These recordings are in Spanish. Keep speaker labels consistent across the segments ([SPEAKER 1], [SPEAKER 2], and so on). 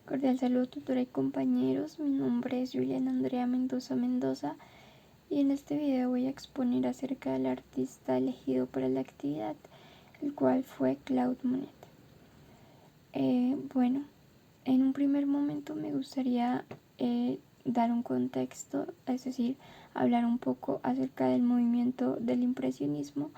[SPEAKER 1] Cordial saludo, tutora y compañeros. Mi nombre es Juliana Andrea Mendoza y en este video voy a exponer acerca del artista elegido para la actividad, el cual fue Claude Monet. Bueno, en un primer momento me gustaría dar un contexto, es decir, hablar un poco acerca del movimiento del impresionismo,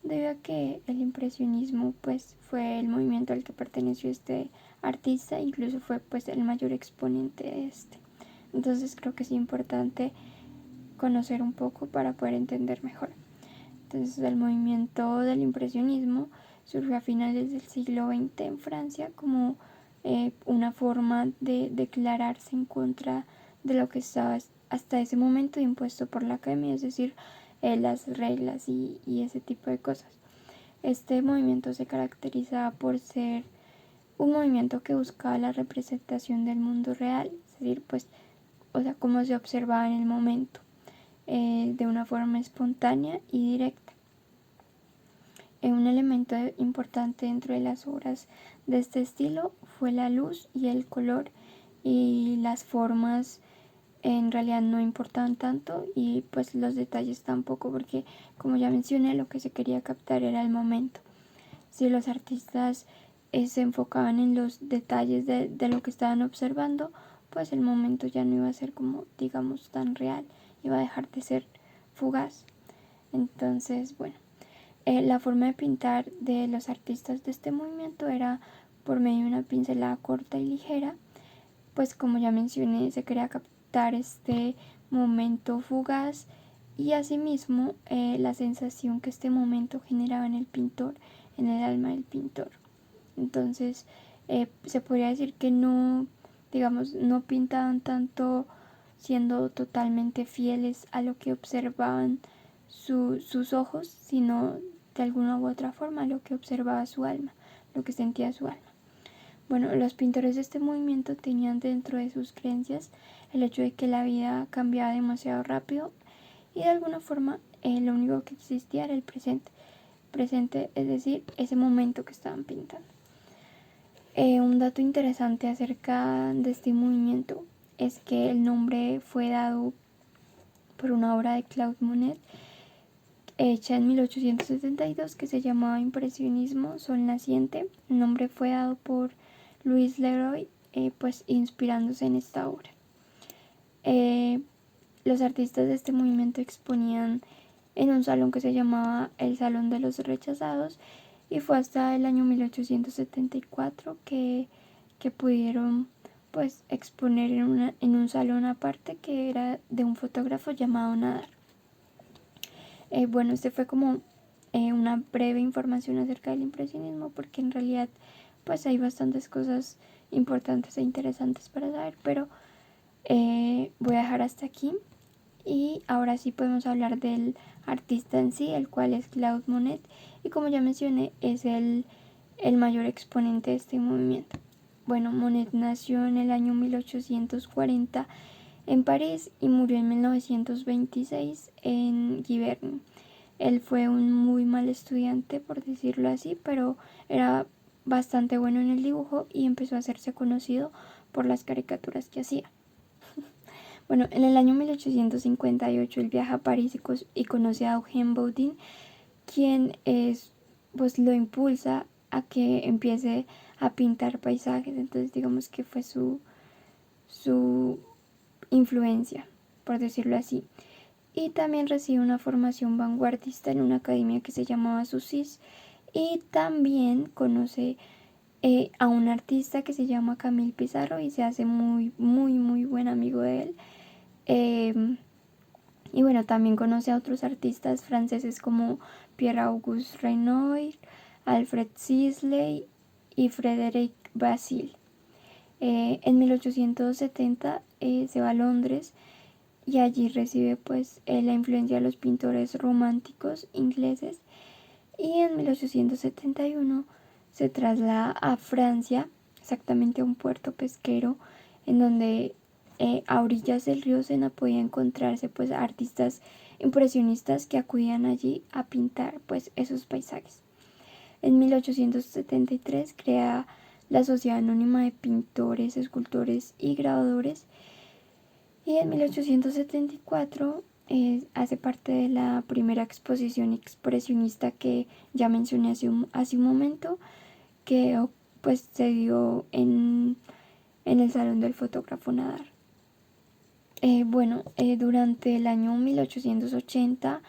[SPEAKER 1] debido a que el impresionismo pues fue el movimiento al que perteneció este artista, incluso fue pues el mayor exponente de este. Entonces creo que es importante conocer un poco para poder entender mejor. Entonces el movimiento del impresionismo surgió a finales del siglo XX en Francia como una forma de declararse en contra de lo que estaba hasta ese momento impuesto por la academia, es decir, las reglas y ese tipo de cosas. Este movimiento se caracterizaba por ser un movimiento que buscaba la representación del mundo real, es decir, pues, o sea, cómo se observaba en el momento, de una forma espontánea y directa. Un elemento importante dentro de las obras de este estilo fue la luz y el color, y las formas en realidad no importaban tanto y pues los detalles tampoco, porque como ya mencioné, lo que se quería captar era el momento. Si los artistas se enfocaban en los detalles de lo que estaban observando, pues el momento ya no iba a ser como, digamos, tan real, iba a dejar de ser fugaz. Entonces, bueno, la forma de pintar de los artistas de este movimiento era por medio de una pincelada corta y ligera, pues como ya mencioné, se quería captar este momento fugaz y asimismo la sensación que este momento generaba en el pintor, en el alma del pintor. Entonces se podría decir que no, digamos, no pintaban tanto siendo totalmente fieles a lo que observaban sus ojos, sino de alguna u otra forma lo que observaba su alma, lo que sentía su alma. Bueno, los pintores de este movimiento tenían dentro de sus creencias el hecho de que la vida cambiaba demasiado rápido y de alguna forma lo único que existía era el presente. Presente, es decir, ese momento que estaban pintando. Un dato interesante acerca de este movimiento es que el nombre fue dado por una obra de Claude Monet hecha en 1872 que se llamaba Impresionismo Sol Naciente. El nombre fue dado por Louis Leroy, pues inspirándose en esta obra. Los artistas de este movimiento exponían en un salón que se llamaba el Salón de los Rechazados, y fue hasta el año 1874 que pudieron pues exponer en un salón aparte que era de un fotógrafo llamado Nadar. Bueno, este fue como una breve información acerca del impresionismo, porque en realidad pues hay bastantes cosas importantes e interesantes para saber, pero voy a dejar hasta aquí y ahora sí podemos hablar del artista en sí, el cual es Claude Monet, y como ya mencioné es el mayor exponente de este movimiento. Bueno, Monet nació en el año 1840 en París y murió en 1926 en Giverny. Él fue un muy mal estudiante, por decirlo así, pero era bastante bueno en el dibujo y empezó a hacerse conocido por las caricaturas que hacía. Bueno, en el año 1858 él viaja a París y conoce a Eugène Boudin, quien pues lo impulsa a que empiece a pintar paisajes. Entonces digamos que fue su influencia, por decirlo así. Y también recibe una formación vanguardista en una academia que se llamaba SUSIS, y también conoce a un artista que se llama Camille Pissarro y se hace muy buen amigo de él. Y bueno, también conoce a otros artistas franceses como Pierre-Auguste Renoir, Alfred Sisley y Frédéric Bazille. En 1870 se va a Londres y allí recibe pues la influencia de los pintores románticos ingleses, y en 1871 se traslada a Francia, exactamente a un puerto pesquero en donde a orillas del río Sena podía encontrarse pues artistas impresionistas que acudían allí a pintar pues esos paisajes. En 1873 crea la Sociedad Anónima de Pintores, Escultores y Grabadores. Y en 1874 hace parte de la primera exposición expresionista que ya mencioné hace un momento, que pues se dio en el Salón del Fotógrafo Nadar. Durante el año 1880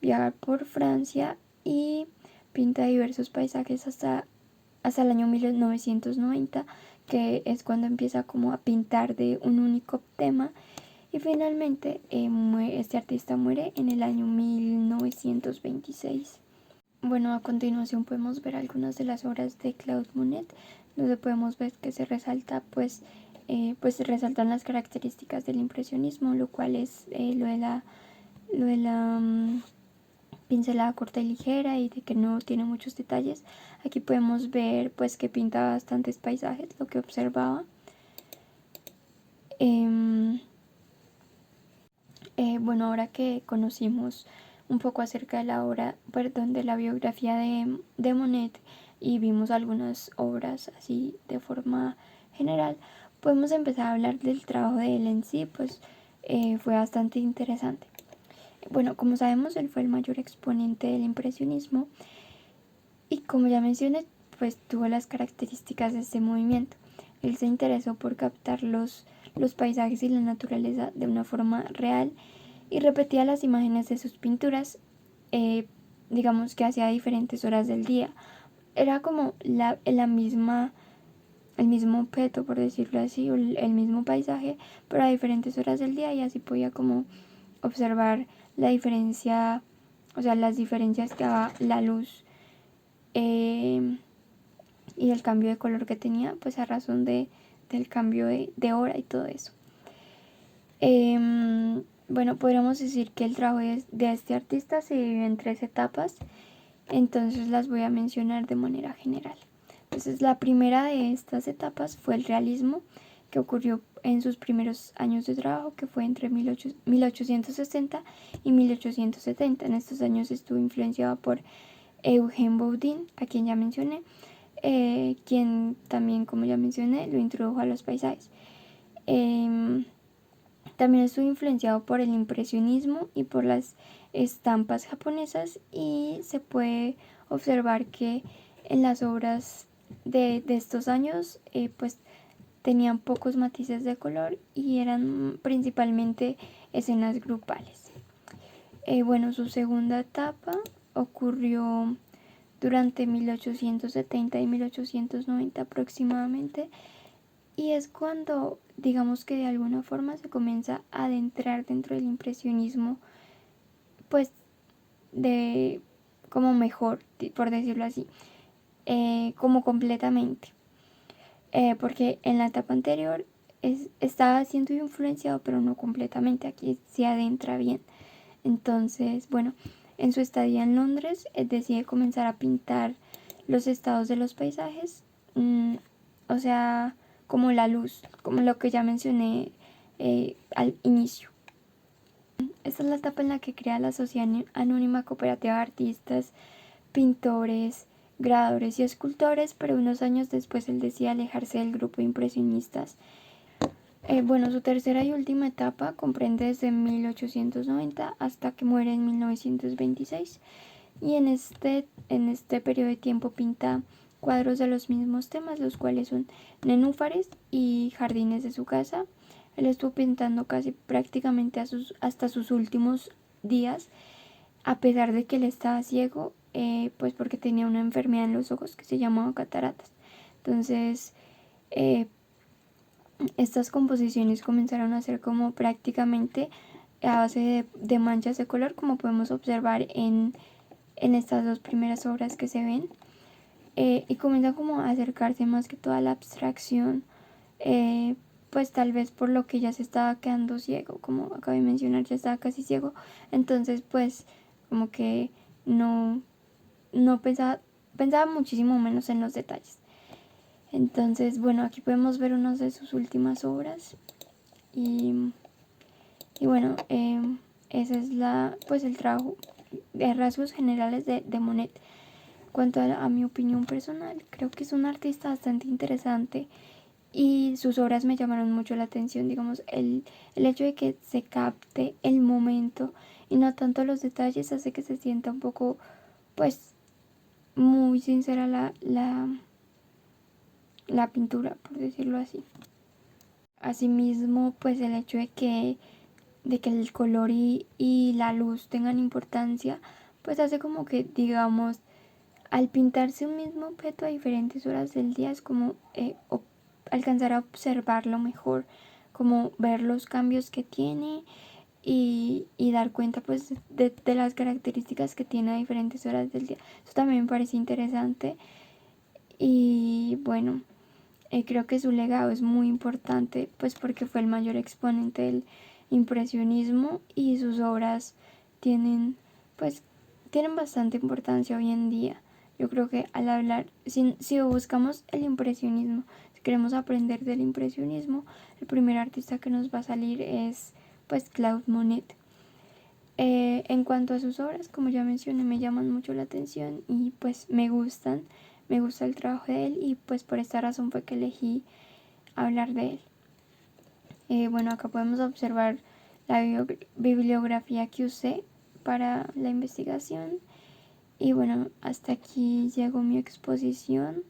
[SPEAKER 1] viaja por Francia y pinta diversos paisajes hasta el año 1990, que es cuando empieza como a pintar de un único tema, y finalmente este artista muere en el año 1926. Bueno, a continuación podemos ver algunas de las obras de Claude Monet, donde podemos ver que se resalta se resaltan las características del impresionismo, lo cual es lo de la pincelada corta y ligera y de que no tiene muchos detalles. Aquí podemos ver pues que pinta bastantes paisajes, lo que observaba. Ahora que conocimos un poco acerca de la obra, de la biografía de Monet, y vimos algunas obras así de forma general, podemos empezar a hablar del trabajo de él en sí, pues fue bastante interesante. Bueno, como sabemos, él fue el mayor exponente del impresionismo y, como ya mencioné, pues tuvo las características de este movimiento. Él se interesó por captar los paisajes y la naturaleza de una forma real y repetía las imágenes de sus pinturas, digamos que hacia diferentes horas del día. Era como el mismo objeto, por decirlo así, o el mismo paisaje, pero a diferentes horas del día, y así podía como observar la diferencia, o sea, las diferencias que daba la luz y el cambio de color que tenía, pues a razón del cambio de hora y todo eso. Podríamos decir que el trabajo de este artista se divide en 3 etapas, entonces las voy a mencionar de manera general. Entonces, la primera de estas etapas fue el realismo, que ocurrió en sus primeros años de trabajo, que fue entre 1860 y 1870. En estos años estuvo influenciado por Eugène Boudin, a quien ya mencioné, quien también, como ya mencioné, lo introdujo a los paisajes. También estuvo influenciado por el impresionismo y por las estampas japonesas, y se puede observar que en las obras de estos años pues tenían pocos matices de color y eran principalmente escenas grupales. Su segunda etapa ocurrió durante 1870 y 1890 aproximadamente, y es cuando, digamos que de alguna forma, se comienza a adentrar dentro del impresionismo, pues de como mejor, por decirlo así, como completamente, porque en la etapa anterior estaba siendo influenciado, pero no completamente. Aquí se adentra bien. Entonces, en su estadía en Londres, decide comenzar a pintar los estados de los paisajes, o sea, como la luz, como lo que ya mencioné al inicio. Esta es la etapa en la que crea la Sociedad Anónima Cooperativa de Artistas, Pintores, Grabadores y Escultores, pero unos años después él decide alejarse del grupo de impresionistas. Su tercera y última etapa comprende desde 1890 hasta que muere en 1926, y en este periodo de tiempo pinta cuadros de los mismos temas, los cuales son nenúfares y jardines de su casa. Él estuvo pintando casi prácticamente hasta sus últimos días, a pesar de que él estaba ciego, pues porque tenía una enfermedad en los ojos que se llamaba cataratas. Entonces, estas composiciones comenzaron a ser como prácticamente a base de manchas de color, como podemos observar en estas 2 primeras obras que se ven, y comienza como a acercarse más que toda la abstracción, pues tal vez por lo que ya se estaba quedando ciego, como acabo de mencionar, ya estaba casi ciego. Entonces pues como que no pensaba muchísimo menos en los detalles. Entonces, aquí podemos ver una de sus últimas obras, y ese es el trabajo de rasgos generales de Monet. cuanto a mi opinión personal, creo que es un artista bastante interesante y sus obras me llamaron mucho la atención, digamos, el hecho de que se capte el momento y no tanto los detalles hace que se sienta un poco, pues, muy sincera la pintura, por decirlo así. Asimismo, pues el hecho de que el color y la luz tengan importancia, pues hace como que, digamos, al pintarse un mismo objeto a diferentes horas del día es como alcanzar a observarlo mejor, como ver los cambios que tiene y dar cuenta pues de las características que tiene a diferentes horas del día. Eso también me parece interesante y bueno, creo que su legado es muy importante pues porque fue el mayor exponente del impresionismo y sus obras tienen pues tienen bastante importancia hoy en día. Yo creo que al hablar, si buscamos el impresionismo, si queremos aprender del impresionismo, el primer artista que nos va a salir es pues Claude Monet. En cuanto a sus obras, como ya mencioné, me llaman mucho la atención y pues me gusta el trabajo de él y pues por esta razón fue que elegí hablar de él. Bueno, acá podemos observar la bibliografía que usé para la investigación y bueno, hasta aquí llegó mi exposición.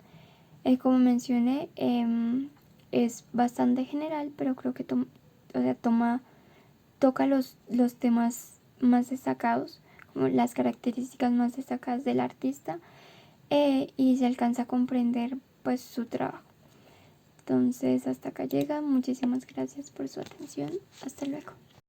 [SPEAKER 1] Como mencioné, es bastante general, pero creo que toca los temas más destacados, como las características más destacadas del artista y se alcanza a comprender pues su trabajo. Entonces hasta acá llega, muchísimas gracias por su atención, hasta luego.